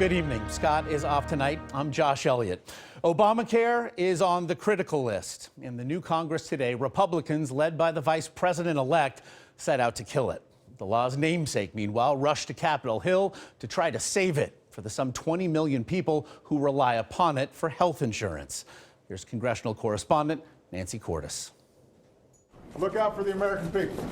Good evening. Scott is off tonight. I'm Josh Elliott. Obamacare is on the critical list. In the new Congress today, Republicans, led by the vice president-elect, set out to kill it. The law's namesake, meanwhile, rushed to Capitol Hill to try to save it for the some 20 million people who rely upon it for health insurance. Here's congressional correspondent Nancy Cordes. Look out for the American people.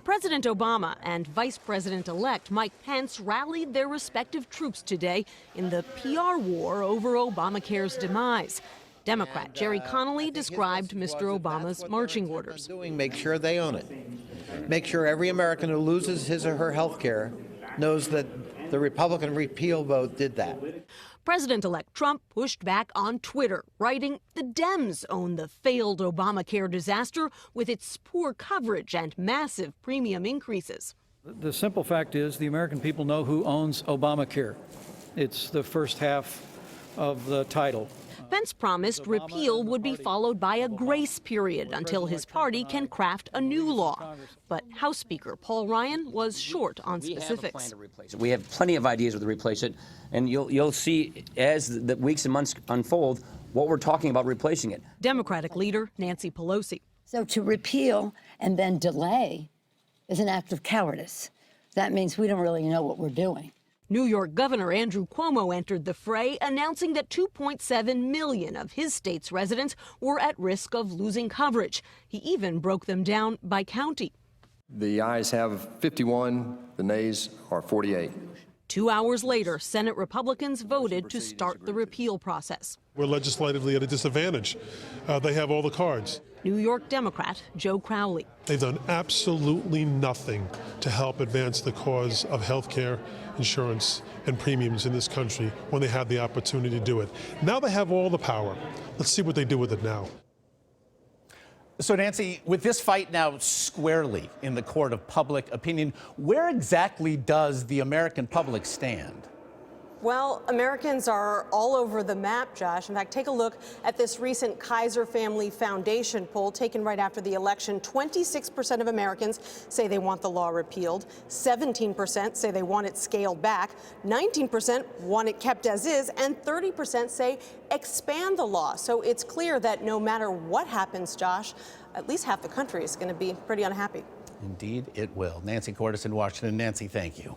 President Obama and Vice President-elect Mike Pence rallied their respective troops today in the PR war over Obamacare's demise. Democrat Jerry Connolly described Mr. Obama's marching orders. Make sure they own it. Make sure every American who loses his or her health care knows that the Republican repeal vote did that. President-elect Trump pushed back on Twitter, writing, "The Dems own the failed Obamacare disaster with its poor coverage and massive premium increases." The simple fact is the American people know who owns Obamacare. It's the first half of the title. Pence promised repeal would be followed by a grace period until his party can craft a new law. But House Speaker Paul Ryan was short on specifics. We have plenty of ideas to replace it, and you'll see as the weeks and months unfold what we're talking about replacing it. Democratic leader Nancy Pelosi. So to repeal and then delay is an act of cowardice. That means we don't really know what we're doing. New York Governor Andrew Cuomo entered the fray, announcing that 2.7 million of his state's residents were at risk of losing coverage. He even broke them down by county. The ayes have 51, the nays are 48. 2 hours later, Senate Republicans voted to start the repeal process. We're legislatively at a disadvantage. They have all the cards. New York Democrat Joe Crowley. They've done absolutely nothing to help advance the cause of health care, insurance, and premiums in this country when they had the opportunity to do it. Now they have all the power. Let's see what they do with it now. So, Nancy, with this fight now squarely in the court of public opinion, where exactly does the American public stand? Well, Americans are all over the map, Josh. In fact, take a look at this recent Kaiser Family Foundation poll taken right after the election. 26% of Americans say they want the law repealed. 17% say they want it scaled back. 19% want it kept as is. And 30% say expand the law. So it's clear that no matter what happens, Josh, at least half the country is going to be pretty unhappy. Indeed, it will. Nancy Cordes in Washington. Nancy, thank you.